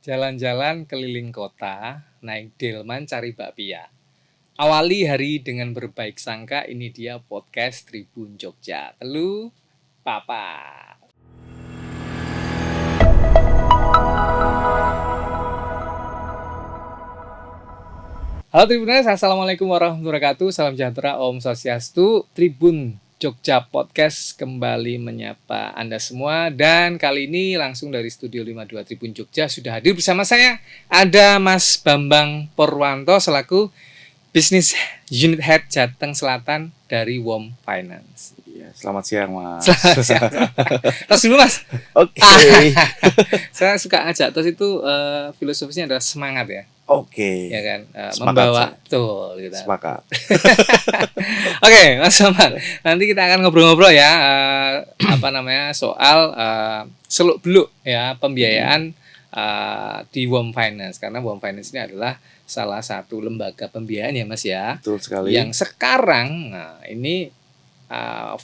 Jalan-jalan keliling kota, naik delman cari bakpia. Awali hari dengan berbaik sangka, ini dia podcast Tribun Jogja. Telu, papa. Halo Tribuners, Assalamualaikum warahmatullahi wabarakatuh. Salam sejahtera, Om Swastiastu. Tribun Jogja Podcast kembali menyapa Anda semua. Dan kali ini langsung dari Studio 52 Tribun Jogja sudah hadir bersama saya. Ada Mas Bambang Purwanto selaku Business Unit Head Jateng Selatan dari WOM Finance. Ya, selamat siang, Mas. Selamat siang. Tos dulu, Mas. Oke. Saya suka ngajak tos itu filosofisnya adalah semangat ya. Oke. Ya kan, Sepakat, membawa tuh gitu. Sepakat. Oke, Mas Bambang. Nanti kita akan ngobrol-ngobrol ya soal seluk-beluk ya pembiayaan di WOM Finance, karena WOM Finance ini adalah salah satu lembaga pembiayaan ya, Mas ya. Betul sekali. Yang sekarang ini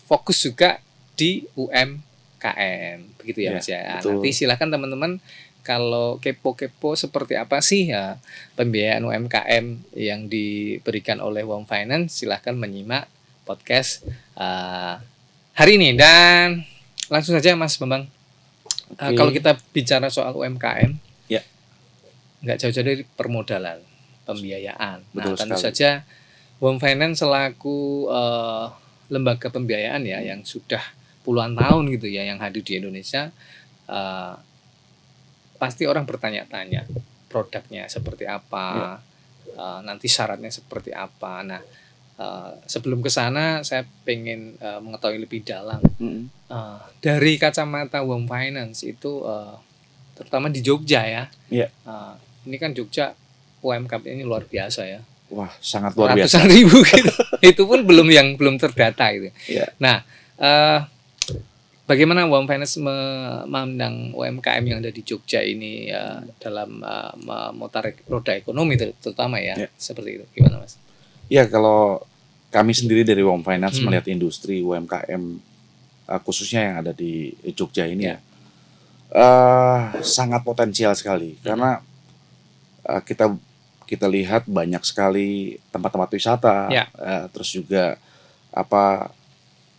fokus juga di UMKM, begitu ya, Mas ya. Betul. Nanti silakan teman-teman kalau kepo-kepo seperti apa sih ya pembiayaan UMKM yang diberikan oleh WOM Finance, silahkan menyimak podcast hari ini. Dan langsung saja Mas Bambang, kalau kita bicara soal UMKM, ya, nggak jauh-jauh dari permodalan, pembiayaan. Betul tentu sekali. saja WOM Finance selaku lembaga pembiayaan ya yang sudah puluhan tahun gitu ya yang hadir di Indonesia, pasti orang bertanya-tanya produknya seperti apa, nanti syaratnya seperti apa. Nah, sebelum ke sana saya pengen mengetahui lebih dalam dari kacamata WOM Finance itu, terutama di Jogja ya. Iya. Ini kan Jogja UMKM ini luar biasa ya. Wah, sangat luar biasa. Ratusan ribu gitu. Itu pun belum terdata gitu. Iya. Nah, bagaimana WOM Finance memandang UMKM yang ada di Jogja ini dalam memutar roda ekonomi terutama ya, seperti itu. Gimana, Mas? Ya, kalau kami sendiri dari WOM Finance melihat industri UMKM khususnya yang ada di Jogja ini sangat potensial sekali karena kita lihat banyak sekali tempat-tempat wisata, terus juga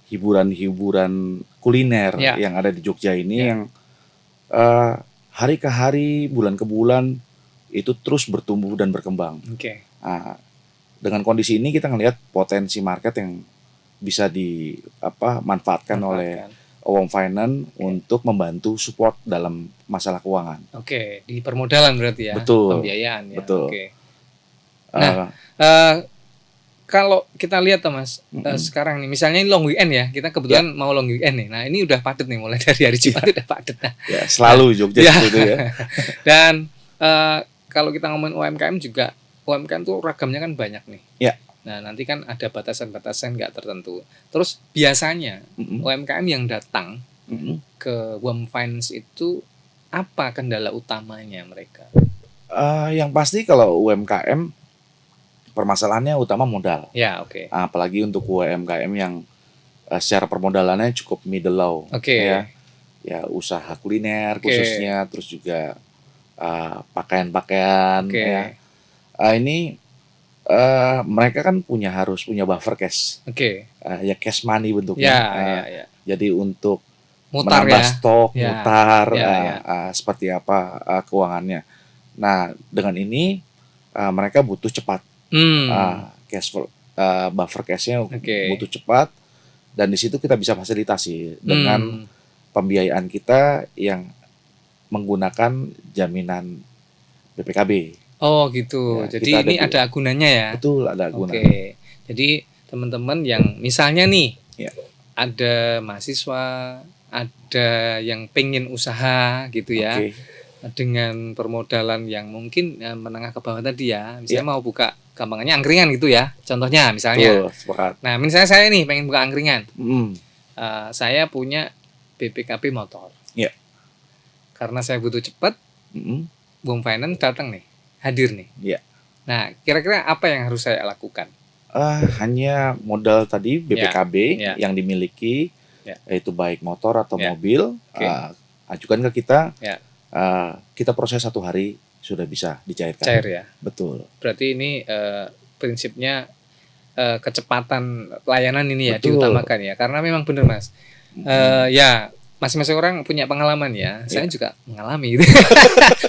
hiburan-hiburan kuliner yang ada di Jogja ini yang hari ke hari, bulan ke bulan itu terus bertumbuh dan berkembang. Dengan kondisi ini kita ngelihat potensi market yang bisa dimanfaatkan oleh WOM Finance untuk membantu support dalam masalah keuangan. Di permodalan berarti ya. Betul. Pembiayaan ya. Betul. Nah, kalau kita lihat Mas, sekarang nih misalnya ini long weekend ya, kita kebetulan mau long weekend nih. Nah, ini udah padat nih, mulai dari hari Jumat udah padat. Nah, selalu Jogja seperti itu ya. Dan kalau kita ngomongin UMKM juga, UMKM tuh ragamnya kan banyak nih. Nah, nanti kan ada batasan-batasan nggak tertentu. Terus biasanya UMKM yang datang ke WOM Finance itu apa kendala utamanya mereka? Yang pasti kalau UMKM permasalahannya utama modal. Apalagi untuk UMKM yang secara permodalannya cukup middle low. Ya, usaha kuliner khususnya, terus juga pakaian-pakaian. Ini mereka kan harus punya buffer cash. Ya cash money bentuknya. Jadi untuk menambah stok, mutar, seperti apa keuangannya. Nah, dengan ini mereka butuh cepat. Cash flow, buffer cashnya butuh cepat, dan di situ kita bisa fasilitasi dengan pembiayaan kita yang menggunakan jaminan BPKB. Oh gitu. Jadi ini ada agunannya ya. Betul, ada agunan. Jadi teman-teman yang misalnya nih ada mahasiswa, ada yang pengen usaha gitu ya, dengan permodalan yang mungkin menengah ke bawah tadi ya, misalnya mau buka gampangannya angkringan gitu ya, contohnya misalnya. Nah, misalnya saya nih pengen buka angkringan, saya punya BPKB motor. Karena saya butuh cepat, WOM Finance datang nih, hadir nih. Nah, kira-kira apa yang harus saya lakukan? Hanya modal tadi BPKB yang dimiliki, yaitu baik motor atau mobil, ajukan ke kita. kita proses 1 hari sudah bisa dicairkan. Cair ya. Betul. Berarti ini prinsipnya kecepatan layanan ini ya Betul. diutamakan ya. Karena memang benar Mas. Ya masing-masing orang punya pengalaman ya. Saya juga mengalami gitu.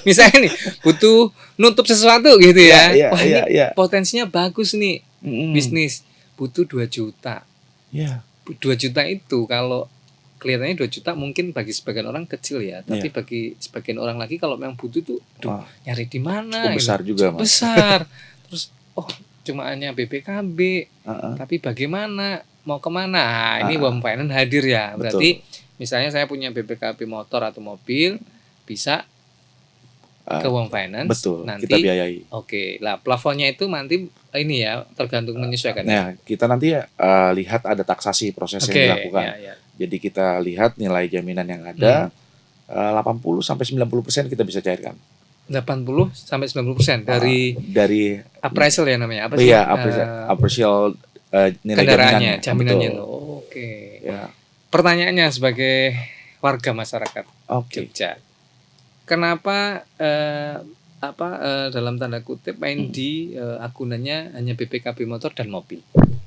Misalnya nih butuh nutup sesuatu gitu ya. Wah ini potensinya bagus nih bisnis. Butuh 2 juta. 2 juta itu kalau kelihatannya 2 juta mungkin bagi sebagian orang kecil ya. Tapi bagi sebagian orang lagi kalau memang butuh tuh nyari di mana? Besar juga Mas. Besar. Terus cuma hanya BPKB. Tapi bagaimana? Mau kemana? Ini WOM Finance hadir ya. Berarti misalnya saya punya BPKB motor atau mobil, bisa ke WOM Finance. Betul, nanti kita biayai. Oke, lah plafonnya itu nanti ini ya tergantung menyesuaikan. Nah, kita nanti lihat ada taksasi proses yang dilakukan. Jadi kita lihat nilai jaminan yang ada 80 sampai 90% kita bisa cairkan. 80 sampai 90% dari appraisal ya namanya. Apa sih? Iya, appraisal nilai jaminannya. Oke. Ya. Pertanyaannya sebagai warga masyarakat Jogja, kenapa dalam tanda kutip main di akunannya hanya BPKB motor dan mobil?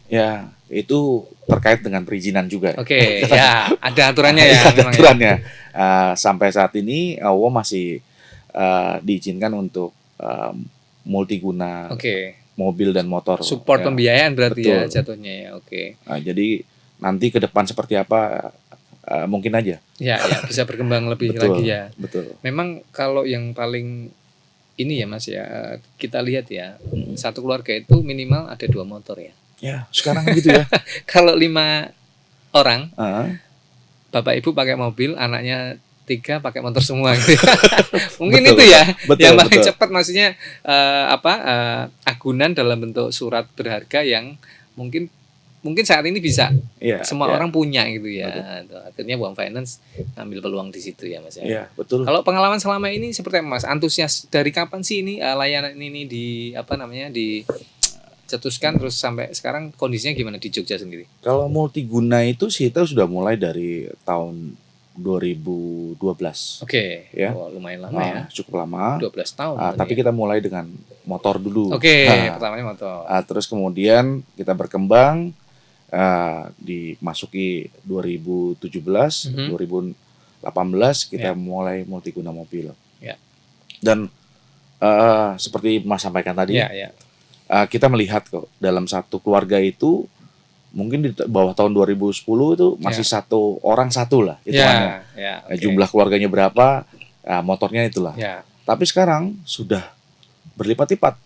Ya, itu terkait dengan perizinan juga. Oke, ya ada aturannya ya. Ada aturannya. Sampai saat ini WOM masih diizinkan untuk multiguna mobil dan motor. Support pembiayaan berarti ya jatuhnya ya. Oke. Nah, jadi nanti ke depan seperti apa mungkin aja. Ya, bisa berkembang lebih lagi ya. Betul. Memang kalau yang paling ini ya Mas ya, kita lihat ya, satu keluarga itu minimal ada 2 motor ya. Ya, sekarang gitu ya. Kalau 5 orang, bapak ibu pakai mobil, anaknya 3 pakai motor semua gitu. Mungkin itu ya yang paling cepat, maksudnya agunan dalam bentuk surat berharga yang mungkin saat ini bisa semua orang punya gitu ya. Akhirnya WOM Finance ambil peluang di situ ya Mas ya. Iya, betul. Kalau pengalaman selama ini seperti apa Mas? Antusias dari kapan sih ini layanan ini dicetuskan terus sampai sekarang kondisinya gimana di Jogja sendiri? Kalau multiguna itu kita sudah mulai dari tahun 2012. Oke. Ya. Lumayan lama ya. Cukup lama. 12 tahun. Tapi kita mulai dengan motor dulu. Pertamanya motor. Terus kemudian kita berkembang dimasuki 2017, 2018 kita mulai multiguna mobil. Dan seperti Mas sampaikan tadi, kita melihat kok dalam satu keluarga itu mungkin di bawah tahun 2010 itu masih satu orang satu lah hitungannya. Jumlah keluarganya berapa, motornya itulah. Tapi sekarang sudah berlipat-lipat.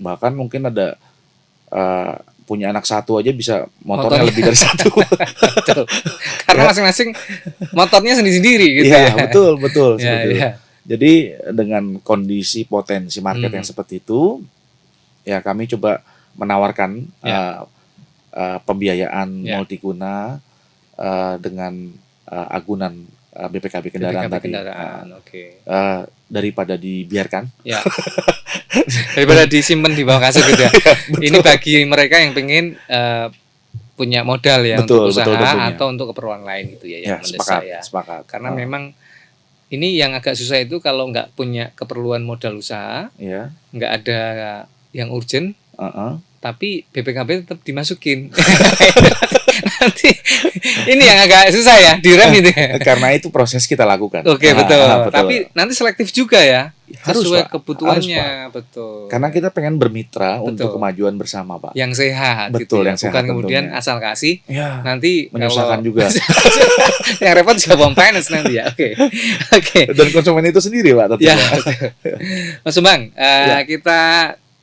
Bahkan mungkin ada punya anak satu aja bisa motornya lebih dari 1. Betul. Karena masing-masing motornya sendiri-sendiri gitu ya. Betul. Jadi dengan kondisi potensi market yang seperti itu, ya kami coba menawarkan pembiayaan multiguna dengan agunan BPKB kendaraan tadi. Daripada dibiarkan. Daripada disimpan di bawah kasur gitu ya. Ini bagi mereka yang pengen punya modal ya untuk usaha atau untuk keperluan lain gitu ya. Sepakat. Karena memang ini yang agak susah itu kalau nggak punya keperluan modal usaha, nggak ada yang urgent, tapi BPKB tetap dimasukin. Nanti ini yang agak susah ya, direm itu. Karena itu proses kita lakukan. Betul. Tapi nanti selektif juga ya. Sesuai kebutuhannya, betul. Karena kita pengen bermitra untuk kemajuan bersama, Pak. Yang sehat, betul, gitu ya. Yang sehat, bukan kemudian asal kasih, nanti menyusahkan juga. Yang repot juga WOM Finance nanti ya. Oke. Dan konsumen itu sendiri, Pak. Mas Sumbang, kita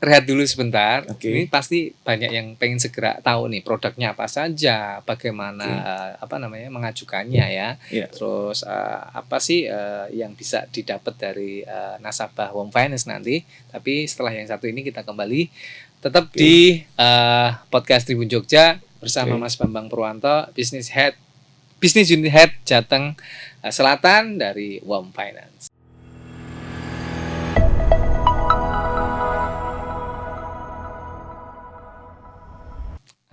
rehat dulu sebentar. Ini pasti banyak yang pengen segera tahu nih produknya apa saja, bagaimana mengajukannya ya. Terus apa sih yang bisa didapat dari nasabah WOM Finance nanti. Tapi setelah yang satu ini kita kembali tetap di podcast Tribun Jogja bersama Mas Bambang Purwanto, Business Unit Head Jateng Selatan dari WOM Finance.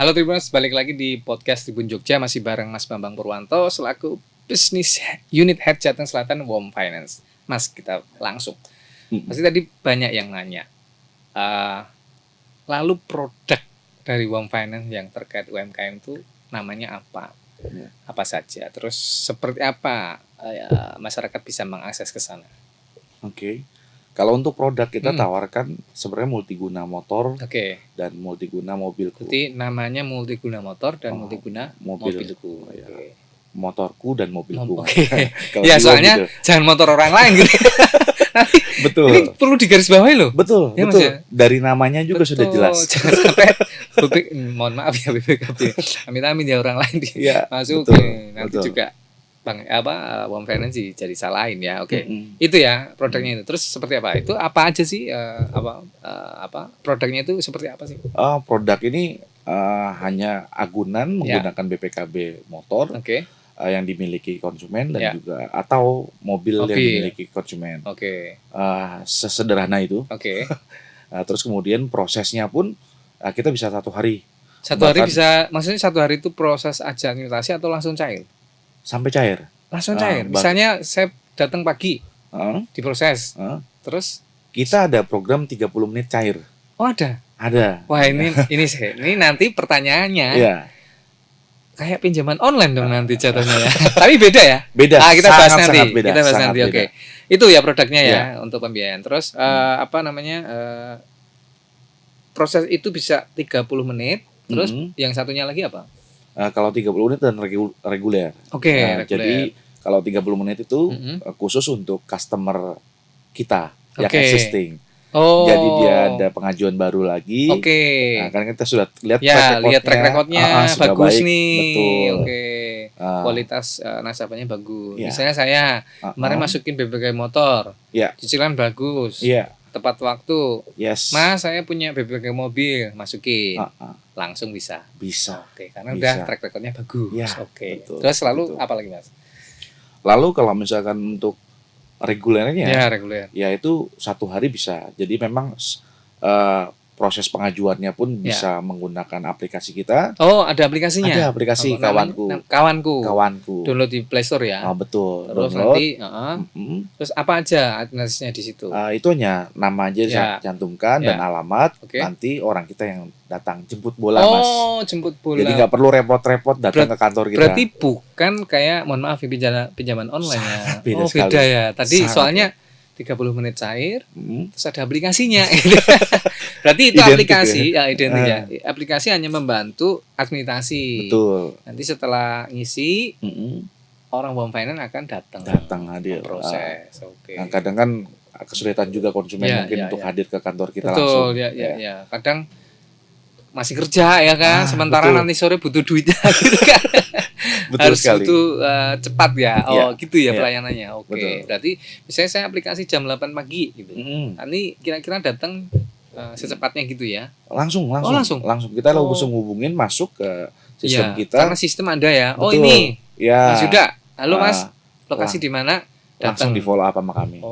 Halo Tribuners, balik lagi di podcast Tribun Jogja, masih bareng Mas Bambang Purwanto selaku Business Unit Head Jateng Selatan WOM Finance. Mas kita langsung. Pasti tadi banyak yang nanya. Lalu produk dari Warm Finance yang terkait UMKM itu namanya apa? Apa saja? Terus seperti apa masyarakat bisa mengakses ke sana? Oke. Kalau untuk produk kita tawarkan sebenarnya multiguna motor dan multiguna mobilku. Jadi namanya multiguna motor dan multiguna mobilku. Motorku dan mobilku. Ya soalnya gitu. Jangan motor orang lain gitu. Nanti betul. Ini perlu digarisbawahi loh. Betul, ya, betul. Ya? Dari namanya juga sudah jelas. Jangan sampai mohon maaf ya BPKB. Amit-amit ya orang lain masuk nanti betul. Juga Warm Finance jadi salahin ya. Oke. Itu ya produknya itu. Terus seperti apa? Itu apa aja sih produknya itu seperti apa sih? Produk ini hanya agunan menggunakan BPKB motor. Yang dimiliki konsumen dan juga atau mobil yang dimiliki konsumen. Sesederhana itu. Terus kemudian prosesnya pun kita bisa 1 hari. Hari bisa, maksudnya 1 hari itu proses administrasi atau langsung cair? Sampai cair. Langsung cair. Misalnya saya datang pagi, diproses. Terus kita ada program 30 menit cair. Oh ada. Ada. Wah ini nanti pertanyaannya. Kayak pinjaman online dong nanti jatuhnya ya. Tapi beda ya? Beda. Kita bahas nanti. Beda, kita bahas nanti. Oke. Itu ya produknya ya untuk pembiayaan. Terus proses itu bisa 30 menit. Terus yang satunya lagi apa? Kalau 30 menit dan reguler. Reguler. Jadi kalau 30 menit itu khusus untuk customer kita yang existing. Jadi dia ada pengajuan baru lagi. Nah, karena kita sudah lihat track recordnya bagus baik. Nih. Betul. Kualitas nasabahnya bagus. Misalnya saya kemarin masukin BPKB motor, cicilan bagus, tepat waktu. Mas saya punya BPKB mobil, masukin, langsung bisa. Karena udah track recordnya bagus. Betul, terus lalu apa lagi Mas? Lalu kalau misalkan untuk regulernya, reguler. Ya itu 1 hari bisa. Jadi memang proses pengajuannya pun bisa menggunakan aplikasi kita. Oh, ada aplikasinya? Ada aplikasi Kawanku. Download di Play Store ya? Betul. Terus download. Nanti, terus apa aja administrasinya di situ? Itu hanya nama aja cantumkan dan alamat. Nanti orang kita yang datang jemput bola, Mas. Oh, jemput bola. Jadi nggak perlu repot-repot datang ke kantor kita. Berarti bukan kayak, mohon maaf, pinjaman online ya? Beda beda ya. Tadi soalnya 30 menit cair, terus ada aplikasinya. Berarti itu identik aplikasi, identik ya. Aplikasi hanya membantu administrasi. Betul. Nanti setelah ngisi, orang Warm Finance akan datang hadir. Proses. Nah, kadang kan kesulitan juga konsumen mungkin untuk hadir ke kantor kita langsung. Betul, ya. Kadang masih kerja ya kan, sementara nanti sore butuh duitnya gitu kan. Harus sekali. Butuh cepat ya. Gitu ya pelayanannya. Berarti misalnya saya aplikasi jam 8 pagi gitu. Nanti kira-kira datang secepatnya gitu ya. Langsung. Kita langsung hubungin masuk ke sistem kita. Karena sistem ada ya. Betul. Oh ini. Mas Yuda. Halo Mas. Lokasi di mana? Langsung di follow up sama kami.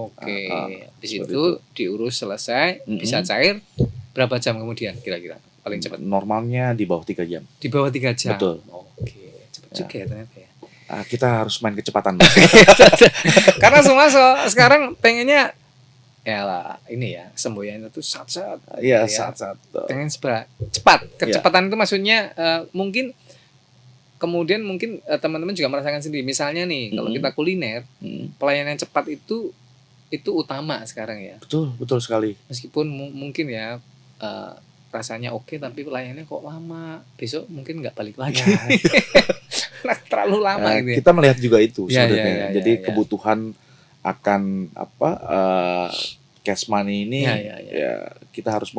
Di situ diurus selesai, bisa cair. Berapa jam kemudian kira-kira? Paling cepat. Normalnya di bawah 3 jam. Di bawah 3 jam. Betul. Cepat juga ya ternyata ya. Kita harus main kecepatan, Mas. Karena semua sekarang pengennya ini ya, semboyan itu sat-sat. Iya, sat-sat. Pengen cepat. Kecepatan itu maksudnya mungkin kemudian teman-teman juga merasakan sendiri. Misalnya nih, kalau kita kuliner, pelayanan cepat itu utama sekarang ya. Betul sekali. Meskipun mungkin ya rasanya oke, tapi pelayanannya kok lama, besok mungkin nggak balik lagi. Terlalu lama gitu ya. Kita melihat juga itu sebenarnya. Jadi kebutuhan akan cash money ini kita harus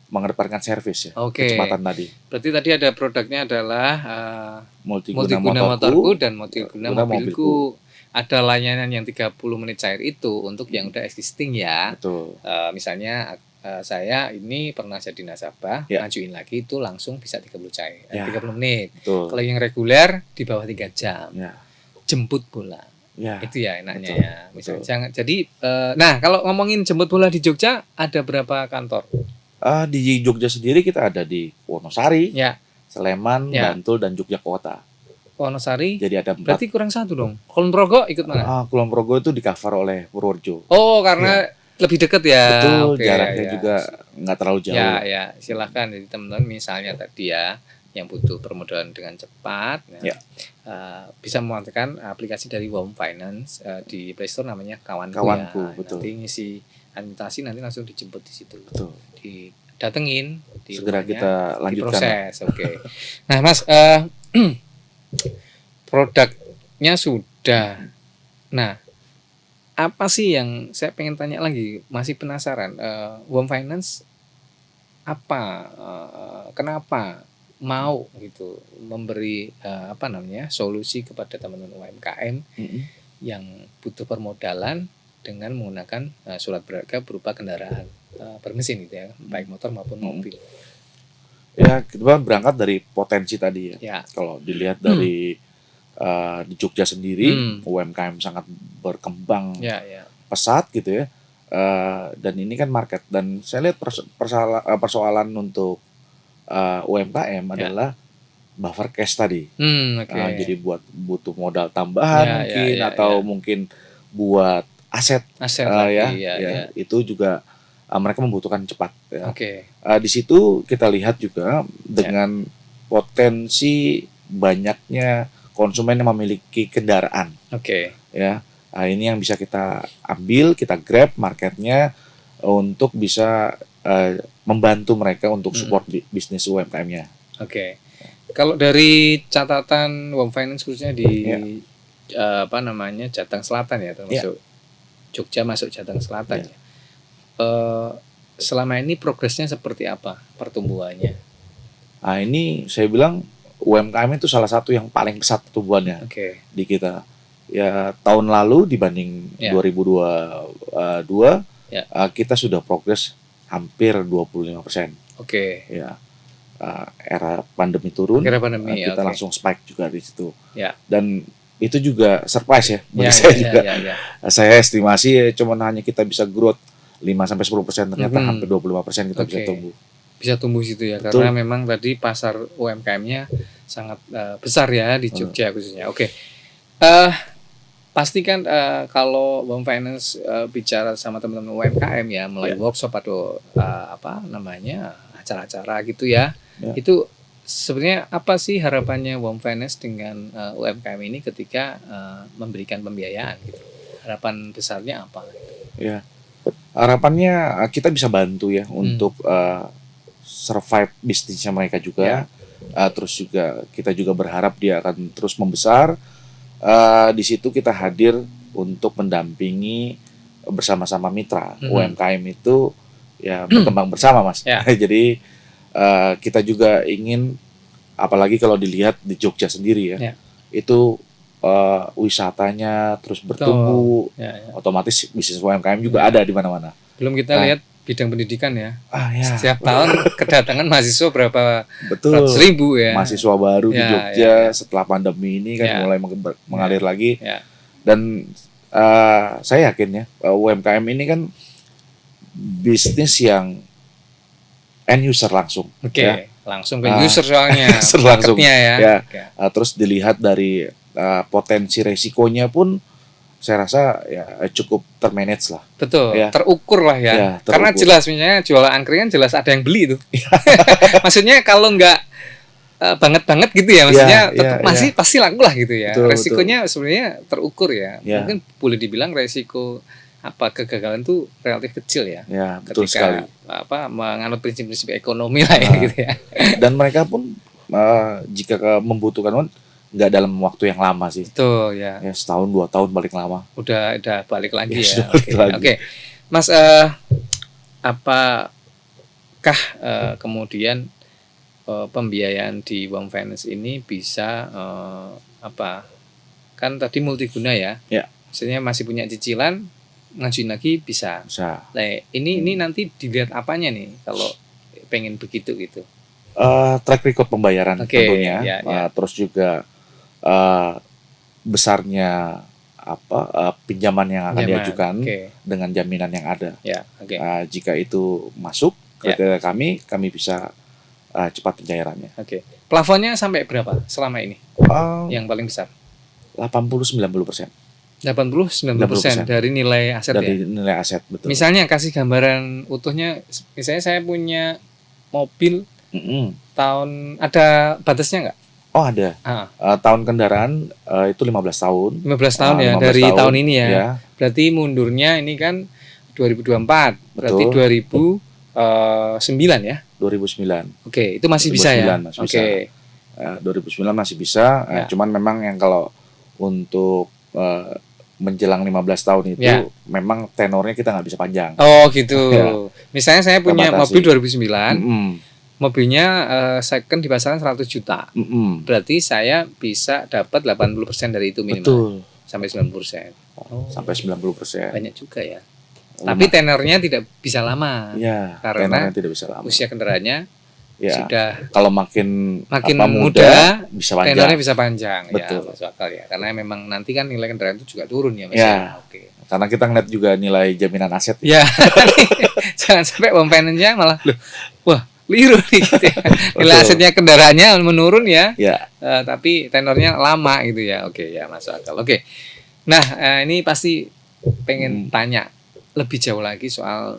mengedepankan servis ya. Kecepatan tadi. Berarti tadi ada produknya adalah multiguna motorku dan multiguna mobilku. Ada layanan yang 30 menit cair itu untuk yang udah existing ya. Betul. Misalnya saya ini pernah jadi nasabah, ngajuin lagi itu langsung bisa 30 cair, 30 menit. Betul. Kalau yang reguler di bawah 3 jam. Jemput bola. Itu ya enaknya ya. Misalnya jadi nah kalau ngomongin jemput bola di Jogja ada berapa kantor? Di Jogja sendiri kita ada di Wonosari, Sleman, Bantul dan Yogyakarta. Wonosari. Jadi ada 4. Berarti kurang 1 dong. Kulon Progo ikut mana? Kulon Progo itu di cover oleh Purworejo. Oh, karena lebih dekat ya. Betul, jaraknya juga nggak terlalu jauh. Ya, silahkan. Jadi teman-teman misalnya tadi ya, yang butuh permodalan dengan cepat, bisa memanfaatkan aplikasi dari WOM Finance di Play Store, namanya Kawanku ya. Betul. Nanti ngisi administrasi, nanti langsung dijemput di situ. Betul. Didatengin, segera kita lanjutkan. Diproses. Oke. Nah, Mas, produknya sudah. Nah, apa sih yang saya pengen tanya lagi? Masih penasaran. WOM Finance kenapa mau gitu memberi solusi kepada teman-teman UMKM yang butuh permodalan dengan menggunakan surat berharga berupa kendaraan bermesin gitu ya, baik motor maupun mobil. Ya, kita berangkat dari potensi tadi ya. Kalau dilihat dari di Jogja sendiri, UMKM sangat berkembang pesat gitu ya. Dan ini kan market, dan saya lihat persoalan untuk UMKM adalah buffer cash tadi. Jadi butuh modal tambahan mungkin buat aset itu juga mereka membutuhkan cepat ya. Di situ kita lihat juga dengan potensi banyaknya konsumen yang memiliki kendaraan. Ya. Ini yang bisa kita ambil, kita grab marketnya untuk bisa membantu mereka untuk support bisnis UMKM-nya. Kalau dari catatan WOM Finance khususnya di Jateng Selatan ya, termasuk Jogja masuk Jateng Selatan ya. Selama ini progresnya seperti apa pertumbuhannya? Ini saya bilang UMKM itu salah satu yang paling pesat pertumbuhannya di kita. Ya, tahun lalu dibanding 2022 kita sudah progres hampir 25%. Ya. Era pandemi turun, kita langsung spike juga di situ. Dan itu juga surprise ya bagi saya juga. Saya estimasi cuma hanya kita bisa growth 5-10%, ternyata hampir 25% kita bisa tumbuh. Bisa tumbuh situ ya. Betul. Karena memang tadi pasar UMKM-nya sangat besar ya di Jogja khususnya. Pastikan kalau WOM Finance bicara sama teman-teman UMKM ya melalui workshop atau acara-acara gitu ya. Itu sebenarnya apa sih harapannya WOM Finance dengan UMKM ini ketika memberikan pembiayaan gitu? Harapan besarnya apa? Ya. Harapannya kita bisa bantu ya untuk survive bisnisnya mereka juga. Terus juga kita juga berharap dia akan terus membesar. Di situ kita hadir untuk mendampingi bersama-sama mitra. UMKM itu ya berkembang bersama, Mas. Jadi kita juga ingin, apalagi kalau dilihat di Jogja sendiri ya, itu wisatanya terus bertumbuh, otomatis bisnis UMKM juga ada di mana-mana. Belum kita lihat bidang pendidikan ya. Setiap tahun kedatangan mahasiswa berapa ratus ribu ya. Mahasiswa baru di Jogja setelah pandemi ini kan mulai mengalir lagi. Dan saya yakin ya UMKM ini kan bisnis yang end user langsung. Langsung ke user soalnya. Langsung ya. Terus dilihat dari potensi resikonya pun saya rasa ya cukup termanage lah. Betul, terukur lah ya. Karena jelas misalnya jualan angkringan jelas ada yang beli itu. Maksudnya kalau nggak banget gitu ya, maksudnya tetap pasti laku lah gitu ya. Resikonya sebenarnya terukur ya. Mungkin boleh dibilang resiko kegagalan itu relatif kecil ya. Betul sekali. Menganut prinsip-prinsip ekonomi lah ya gitu ya. Dan mereka pun jika membutuhkan uang nggak dalam waktu yang lama sih. Betul ya. Setahun 2 tahun paling lama. Udah balik lagi ya. Oke. Mas, apakah kemudian pembiayaan di WOM Finance ini bisa kan tadi multiguna ya? Maksudnya masih punya cicilan, ngajuin lagi bisa. Nah, ini nanti dilihat apanya nih kalau pengen begitu gitu? Track record pembayaran tentunya. Terus juga besarnya pinjaman yang akan diajukan dengan jaminan yang ada. Jika itu masuk kriteria kami bisa cepat pencairannya. Oke. Plafonnya sampai berapa selama ini? Yang paling besar? 80-90%. 80-90% dari nilai aset dari nilai aset, betul. Misalnya kasih gambaran utuhnya, misalnya saya punya mobil tahun, ada batasnya nggak? Oh ada. Tahun kendaraan itu 15 tahun. 15 tahun ya, 15 dari tahun ini ya. Berarti mundurnya ini kan 2024. Berarti 2009 ya? 2009. Oke, itu masih bisa ya? Oke. 2009 masih bisa, cuman memang yang kalau untuk menjelang 15 tahun itu memang tenornya kita nggak bisa panjang. Oh gitu. Misalnya saya punya mobil 2009, mobilnya second di pasaran 100 juta. Berarti saya bisa dapat 80% dari itu minimal. Betul. Sampai 90%. Sampai 90%. Banyak juga ya. Tapi tenornya tidak bisa lama. Karena tidak bisa lama. usia kendaraannya sudah, kalau makin muda bisa panjang. tenornya bisa panjang. Betul. Ya, masuk akal ya. Karena memang nanti kan nilai kendaraan itu juga turun ya, Mas. Oke. Karena kita ngeliat juga nilai jaminan aset. Ya. Jangan sampai uang finance-nya malah wah, liru nih gitu ya. Nilai asetnya kendaraannya menurun ya. Tapi tenornya lama gitu ya. Oke, ya masuk akal. Oke. Nah, ini pasti pengen tanya lebih jauh lagi soal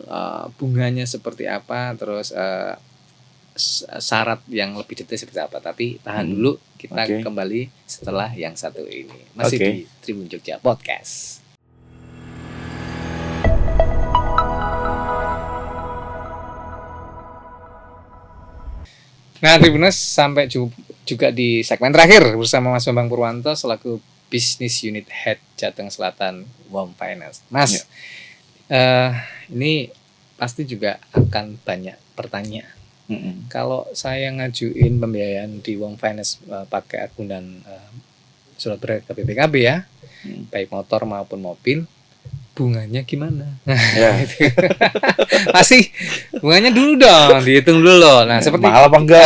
bunganya seperti apa, terus syarat yang lebih detail seperti apa. Tapi tahan dulu, kita kembali setelah yang satu ini. Masih di Tribun Jogja Podcast. Nah, Tribuners, sampai juga di segmen terakhir bersama Mas Bambang Purwanto selaku Business Unit Head Jateng Selatan WOM Finance. Mas, ini pasti juga akan banyak pertanyaan. Kalau saya ngajuin pembiayaan di WOM Finance pakai agunan surat berharga BPKB ya, baik motor maupun mobil, bunganya gimana? Pasti bunganya dulu dong, dihitung dulu loh. Nah, seperti mahal apa enggak?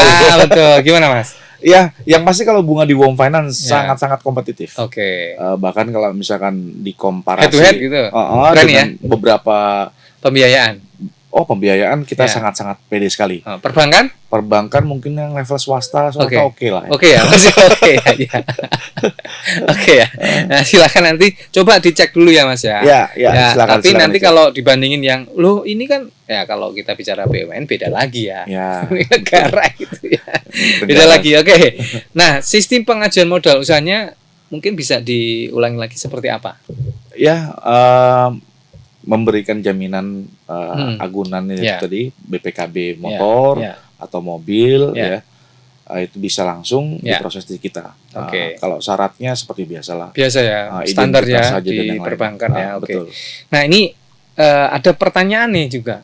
Betul. Gimana, Mas? Ya, yang pasti kalau bunga di WOM Finance sangat-sangat kompetitif. Oke. Bahkan kalau misalkan dikomparasi head to head gitu. Dengan beberapa pembiayaan. Pembiayaan kita sangat-sangat pede sekali. Perbankan? Perbankan mungkin yang level swasta oke lah. Oke ya, masih oke ya. Oke ya. Nah, silakan nanti coba dicek dulu ya, Mas ya. Ya, silakan. Tapi nanti kalau dibandingin yang ini kan ya, kalau kita bicara BUMN beda lagi ya. Negara gitu ya. Beda lagi. Oke. Nah, sistem pengajuan modal usahanya mungkin bisa diulangi lagi seperti apa? Ya, memberikan jaminan agunan itu tadi BPKB motor atau mobil itu bisa langsung diproses di kita. Kalau syaratnya seperti biasalah. Biasa ya, standar ya di perbankan ya. Betul. Nah, ini ada pertanyaan nih juga.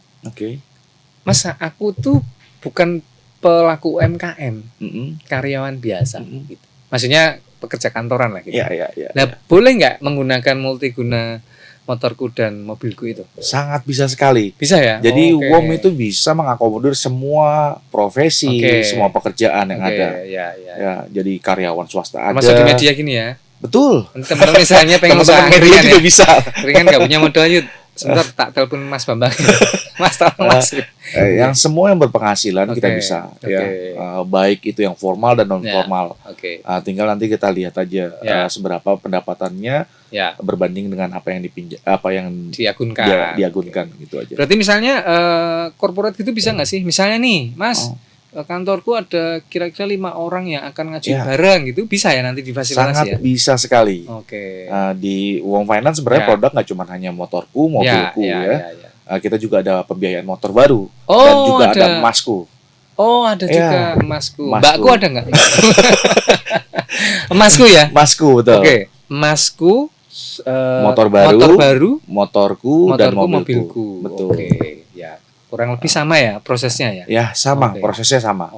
Mas, aku tuh bukan pelaku UMKM, karyawan biasa gitu. Maksudnya pekerja kantoran lah gitu. Nah, boleh nggak menggunakan multiguna motorku dan mobilku itu? Sangat bisa sekali. Bisa ya? Jadi WOM itu bisa mengakomodir semua profesi, semua pekerjaan yang ada. Ya, jadi karyawan swasta ada. Masuk di media gini ya? Betul. Teman-teman misalnya pengen usaha media juga bisa. Ringan nggak punya modal, yuk sebentar tak telepon Mas Bambang. Mas, tolong Mas. Yang semua yang berpenghasilan kita bisa. Baik itu yang formal dan non formal. Tinggal nanti kita lihat aja seberapa pendapatannya berbanding dengan apa yang diagunkan gitu aja. Berarti misalnya corporate gitu bisa nggak sih? Misalnya nih, Mas, kantorku ada kira-kira 5 orang yang akan ngajuin barang gitu, bisa ya nanti difasilitasi? Sangat bisa sekali. Di WOM Finance sebenarnya produk nggak cuma hanya motorku, mobilku kita juga ada pembiayaan motor baru dan juga ada emasku. Ada juga emasku. Mbakku ada nggak? Emasku ya? Emasku, betul. Emasku, motor baru, motorku dan mobilku. Betul. Kurang lebih sama ya prosesnya ya? Ya, sama. Prosesnya sama.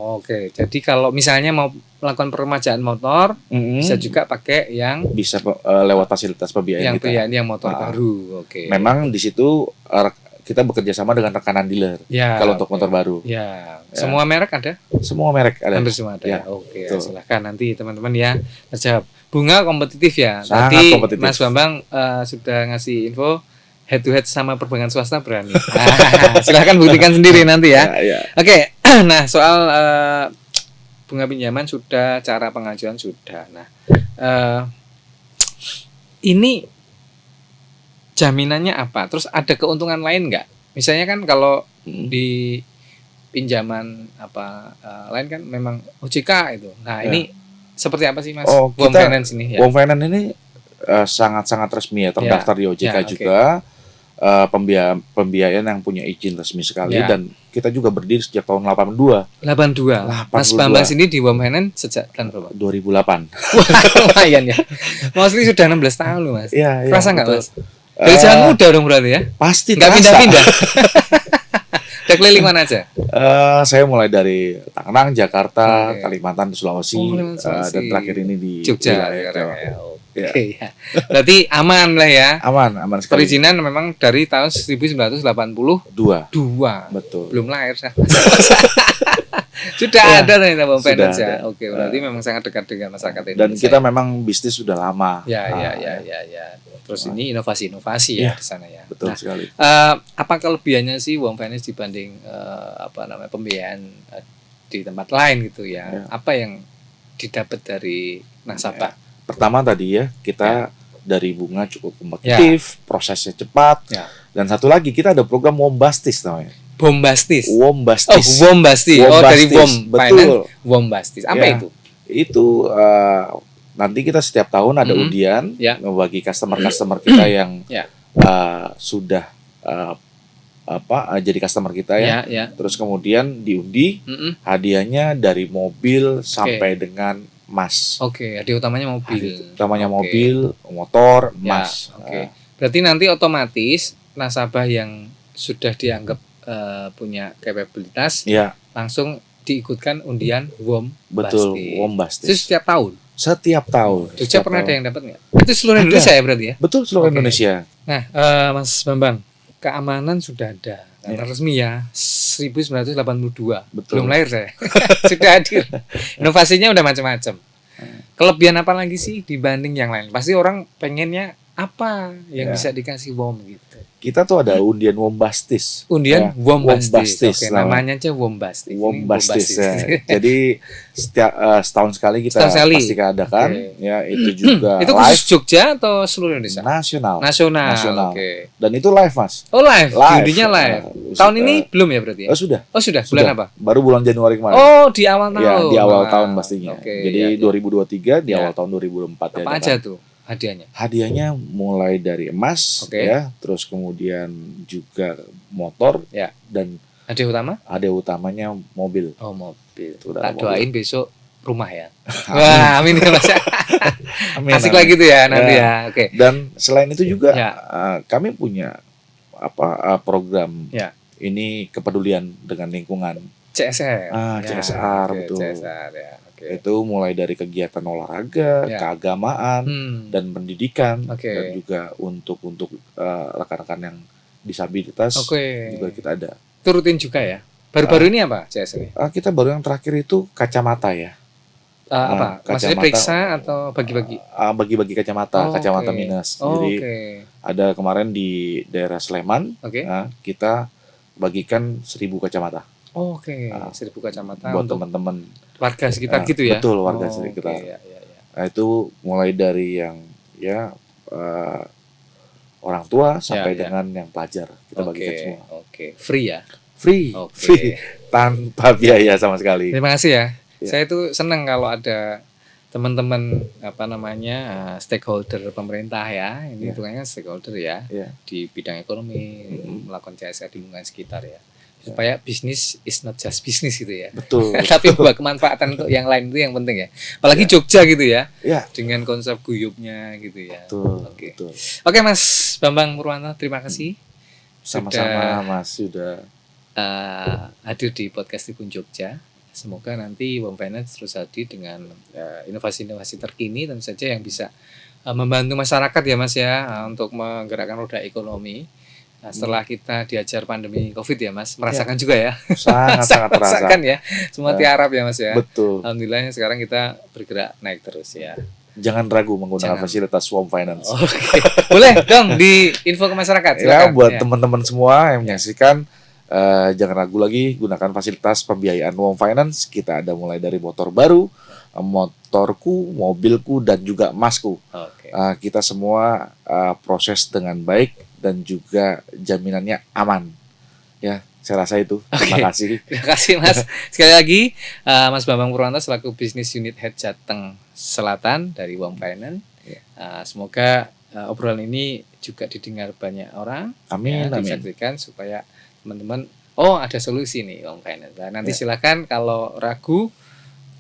Jadi kalau misalnya mau melakukan peremajaan motor, bisa juga pakai yang bisa lewat fasilitas pembiayaan kita. Yang motor baru. Memang di situ kita bekerja sama dengan rekanan dealer. Kalau untuk motor baru. Semua merek ada? Semua merek ada. Hampir semua ada. Silakan nanti teman-teman ya terjawab. Bunga kompetitif ya. Sangat kompetitif. Mas Bambang sudah ngasih info. Head to head sama perbankan swasta berani. Silahkan buktikan sendiri nanti ya. Oke, Nah, soal bunga pinjaman sudah, cara pengajuan sudah. Nah, ini jaminannya apa? Terus ada keuntungan lain nggak? Misalnya kan kalau di pinjaman lain kan memang OJK itu. Nah, ini seperti apa sih Mas? WOM Finance ini ya. WOM Finance ini sangat-sangat resmi ya, terdaftar di OJK juga. Pembiayaan yang punya izin resmi sekali dan kita juga berdiri sejak tahun 82. Mas Bambang sini di WOM Finance sejak tahun berapa? 2008. Lumayan ya. Mostly sudah 16 tahun loh Mas. Iya, Kerasa nggak Mas? Dari zaman muda dong berarti ya? Pasti nggak pindah-pindah. Udah keliling mana aja? Saya mulai dari Tangerang, Jakarta, Kalimantan, Sulawesi, dan terakhir ini di Jogja. Oke, ya. Berarti aman lah ya. Aman sekali. Perizinan memang dari tahun 1982. Betul. Belum lahir saya. Sudah ada ternyata WOM Finance ya. Oke, berarti memang sangat dekat dengan masyarakat Indonesia. Dan kita memang bisnis sudah lama. Ya. Terus ini inovasi-inovasi ya di sana ya. Betul sekali. Apa kelebihannya sih WOM Finance dibanding pembiayaan di tempat lain gitu ya? Apa yang didapat dari nasabah? Pertama tadi ya, kita dari bunga cukup kompetitif, prosesnya cepat, dan satu lagi kita ada program Wombastis namanya. Wombastis. Wombastis. Dari WOM betul. Wombastis. Apa itu? Itu nanti kita setiap tahun ada undian bagi customer kita yang sudah jadi customer kita ya. Terus kemudian diundi, hadiahnya dari mobil sampai dengan emas. Oke, hadiah utamanya mobil. Mobil, motor, emas. Berarti nanti otomatis nasabah yang sudah dianggap punya kapabilitas langsung diikutkan undian Wombastis. Betul, Wombastis. Itu setiap tahun. Jogja pernah ada yang dapat nggak? Itu seluruh Indonesia ya berarti ya? Betul, seluruh Indonesia. Nah, Mas Bambang, keamanan sudah ada. Karena resmi ya 1982. Betul. Belum lahir saya. Sudah hadir. Inovasinya udah macam-macam. Kelebihan apa lagi sih dibanding yang lain? Pasti orang pengennya apa yang bisa dikasih WOM gitu. Kita tuh ada undian Wombastis. Wombastis. Oke, namanya aja Wombastis. Wombastis. Ya. Jadi setahun sekali kita pasti adakan. Ya, itu juga itu khusus Jogja atau seluruh Indonesia? Nasional. Oke. Dan itu live, Mas. Oh, live. Undinya live. Tahun ini belum ya berarti ya? Sudah. Bulan apa? Baru bulan Januari kemarin. Oh, di awal tahun. Ya, di awal tahun pastinya. Jadi 2023 di awal tahun 2004 apa aja tuh hadiahnya? Hadiahnya mulai dari emas ya, terus kemudian juga motor dan hadiah utamanya mobil. Oh, mobil. Tak doain besok rumah ya. Wah, amin ya Mas. Asik lagi tuh ya nanti ya. Oke. Dan selain itu juga kami punya program ini kepedulian dengan lingkungan. CSR. CSR betul. CSR ya. Itu mulai dari kegiatan olahraga, keagamaan, dan pendidikan, dan juga untuk rekan-rekan yang disabilitas juga kita ada. Itu rutin juga ya. Baru-baru ini apa CSR? Kita baru yang terakhir itu kacamata ya. Maksudnya periksa atau bagi-bagi? Bagi-bagi kacamata minus. Jadi ada kemarin di daerah Sleman, kita bagikan 1.000 kacamata. 1.000 kacamata buat teman-teman warga sekitar gitu ya. Betul, warga sekitar. Nah, itu mulai dari yang orang tua sampai dengan yang pelajar kita bagikan semua. Free ya? Free. Tanpa biaya sama sekali. Terima kasih ya. Saya tuh senang kalau ada teman-teman stakeholder pemerintah ya. Ini hitungannya stakeholder ya. Di bidang ekonomi melakukan CSR di lingkungan sekitar ya. Supaya bisnis is not just bisnis gitu ya. Betul. Tapi buat kemanfaatan untuk yang lain itu yang penting ya. Apalagi Jogja gitu ya. Dengan konsep guyupnya gitu ya. Betul. Oke Mas Bambang Purwanto, terima kasih. Sama-sama Mas sudah hadir di podcast Tribun Jogja. Semoga nanti WOM Finance terus hadir dengan inovasi-inovasi terkini tentu saja yang bisa membantu masyarakat ya Mas ya untuk menggerakkan roda ekonomi. Nah, setelah kita diajar pandemi COVID ya Mas, merasakan juga ya. Sangat merasakan ya. Semua tiarap ya Mas ya. Betul. Alhamdulillah sekarang kita bergerak naik terus ya. Jangan ragu menggunakan fasilitas WOM Finance. Boleh dong di info ke masyarakat. Silakan. Ya, buat teman-teman semua yang menyaksikan, Jangan ragu lagi, gunakan fasilitas pembiayaan Wom Finance. Kita ada mulai dari motor baru, motorku, mobilku, dan juga emasku. Kita semua proses dengan baik dan juga jaminannya aman. Ya, saya rasa itu. Terima kasih. Terima kasih Mas. Sekali lagi, Mas Bambang Purwanto selaku Business Unit Head Jateng Selatan dari Wom Finance. Semoga obrolan ini juga didengar banyak orang. Amin. Disaksikan supaya teman-teman ada solusi nih Wom Finance. Nah, nanti silakan kalau ragu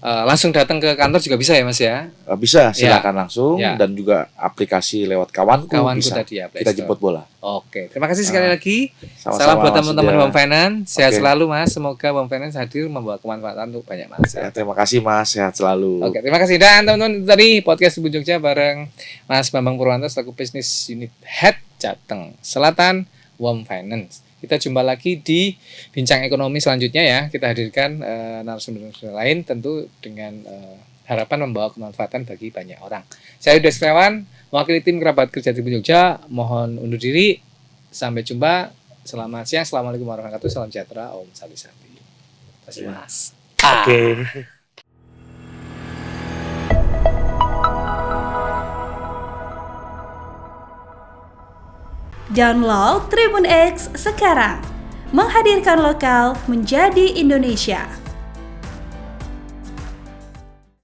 langsung datang ke kantor juga bisa ya Mas ya? Bisa, silakan langsung dan juga aplikasi lewat kawanku bisa. Tadi ya, kita jemput bola. Oke, terima kasih sekali lagi. Sama-sama, salam buat teman-teman Wom Finance. Sehat selalu Mas. Semoga Wom Finance hadir membawa kemanfaatan untuk banyak masa. Terima kasih Mas, sehat selalu. Oke, terima kasih. Dan teman-teman, itu tadi podcast Ibu Jogja bareng Mas Bambang Purwanto selaku Business Unit Head Jateng Selatan Wom Finance. Kita jumpa lagi di bincang ekonomi selanjutnya ya. Kita hadirkan narasumber lain tentu dengan harapan membawa kemanfaatan bagi banyak orang. Saya Yuda Setiawan, mewakili tim kerabat kerja di Jogja, mohon undur diri. Sampai jumpa. Selamat siang. Assalamualaikum warahmatullahi wabarakatuh. Salam sejahtera. Om Sali Santi. Terima kasih Mas. Oke. Download Tribun X sekarang. Menghadirkan lokal menjadi Indonesia.